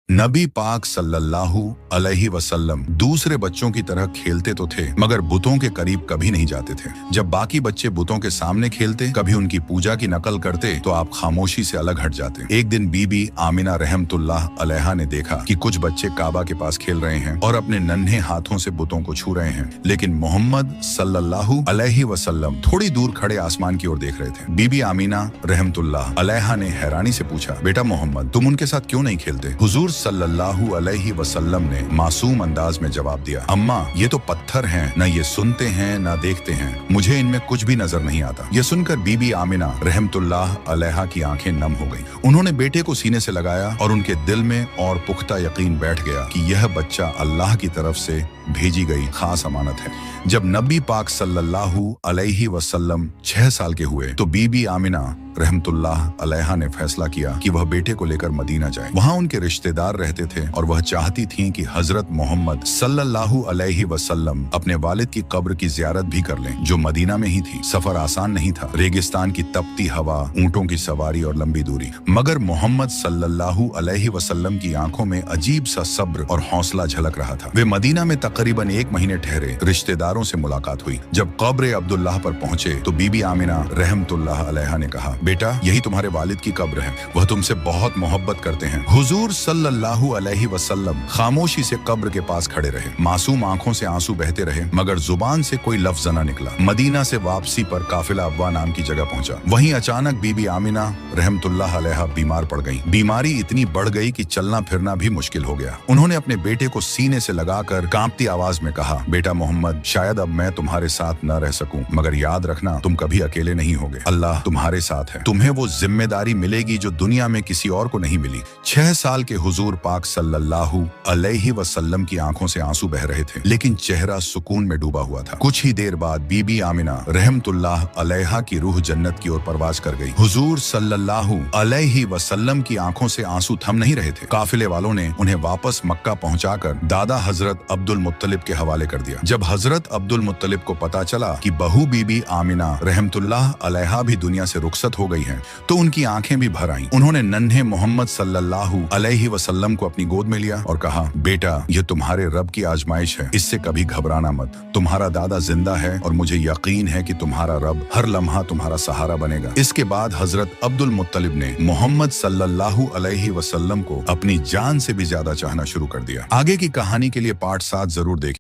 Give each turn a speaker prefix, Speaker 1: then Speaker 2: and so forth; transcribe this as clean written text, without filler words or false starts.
Speaker 1: नबी पाक सल्लल्लाहु अलैहि वसल्लम दूसरे बच्चों की तरह खेलते तो थे, मगर बुतों के करीब कभी नहीं जाते थे। जब बाकी बच्चे बुतों के सामने खेलते, कभी उनकी पूजा की नकल करते, तो आप खामोशी से अलग हट जाते। एक दिन बीबी आमिना रहमतुल्लाह अलैहा ने देखा कि कुछ बच्चे काबा के पास खेल रहे हैं और अपने नन्हे हाथों से बुतों को छू रहे हैं, लेकिन मोहम्मद सल्लल्लाहु अलैहि वसल्लम थोड़ी दूर खड़े आसमान की ओर देख रहे थे। बीबी आमिना रहमतुल्लाह अलैहा ने हैरानी से पूछा, बेटा मोहम्मद, तुम उनके साथ क्यों नहीं खेलते? हुजूर सल्लल्लाहु अलैहि वसल्लम ने मासूम अंदाज में जवाब दिया, अम्मा, ये तो पत्थर हैं, न ये सुनते हैं न देखते हैं, मुझे इनमें कुछ भी नजर नहीं आता। यह सुनकर बीबी आमिना रहमतुल्लाह अलैहा की आंखें नम हो गईं। उन्होंने बेटे को सीने से लगाया और उनके दिल में और पुख्ता यकीन बैठ गया कि यह बच्चा अल्लाह की तरफ से भेजी गई खास अमानत है। जब नबी पाक सल्लल्लाहु अलैहि वसल्लम 6 साल के हुए तो बीबी आमिना रहमतुल्लाह अलैहा ने फैसला किया कि वह बेटे को लेकर मदीना जाए। वहां उनके रिश्तेदार रहते थे और वह चाहती थीं कि हजरत मोहम्मद सल्लल्लाहु अलैहि वसल्लम अपने वालिद की कब्र की जियारत भी कर लें, जो मदीना में ही थी। सफर आसान नहीं था, रेगिस्तान की तपती हवा, ऊंटों की सवारी और लंबी दूरी, मगर मोहम्मद सल्लल्लाहु अलैहि वसल्लम की आंखों में अजीब सा सब्र और हौसला झलक रहा था। वे मदीना में तकरीबन 1 महीने ठहरे। रिश्तेदारों से मुलाकात हुई। जब कब्र अब्दुल्लाह पर पहुंचे तो बीबी आमिना रहमतुल्लाह अलैहा ने कहा, बेटा, यही तुम्हारे वालिद की कब्र है, वह तुमसे बहुत मोहब्बत करते हैं। हुजूर सल्लल्लाहु अलैहि वसल्लम खामोशी से कब्र के पास खड़े रहे। मासूम आंखों से आंसू बहते रहे, मगर जुबान से कोई लफ्ज न निकला। मदीना से वापसी पर काफिला अब्वा नाम की जगह पहुंचा। वहीं अचानक बीबी आमिना रहमतुल्लाह अलैहा बीमार पड़ गईं। बीमारी इतनी बढ़ गई कि चलना फिरना भी मुश्किल हो गया। उन्होंने अपने बेटे को सीने से लगाकर कांपती आवाज में कहा, बेटा मोहम्मद, शायद अब मैं तुम्हारे साथ न रह सकूं, मगर याद रखना, तुम कभी अकेले नहीं होगे। अल्लाह तुम्हारे साथ है। तुम्हें वो जिम्मेदारी मिलेगी जो दुनिया में किसी और को नहीं मिली। 6 साल के हुजूर पाक सल्लल्लाहु अलैहि वसल्लम की आंखों से आंसू बह रहे थे, लेकिन चेहरा सुकून में डूबा हुआ था। कुछ ही देर बाद बीबी आमिना रहमतुल्लाह अलैहा की रूह जन्नत की ओर परवाज कर गई। हुजूर सल्लल्लाहु अलैहि वसल्लम की आंखों से आंसू थम नहीं रहे थे। काफिले वालों ने उन्हें वापस मक्का पहुंचाकर दादा हजरत अब्दुल मुत्तलिब के हवाले कर दिया। जब हजरत अब्दुल मुत्तलिब को पता चला कि बहू बीबी आमिना रहमतुल्लाह अलैहा भी दुनिया से रुखसत हो गई हैं, तो उनकी आंखें भी भर आईं। उन्होंने नन्हे मोहम्मद सल्लल्लाहु अलैहि वसल्लम को अपनी गोद में लिया और कहा, बेटा, यह तुम्हारे रब की आजमाइश है, इससे कभी घबराना मत। तुम्हारा दादा जिंदा है और मुझे यकीन है कि तुम्हारा रब हर लम्हा तुम्हारा सहारा बनेगा। इसके बाद हजरत अब्दुल मुत्तलिब ने मोहम्मद सल्लल्लाहु अलैहि वसल्लम को अपनी जान से भी ज्यादा चाहना शुरू कर दिया। आगे की कहानी के लिए पार्ट 7 जरूर देखें।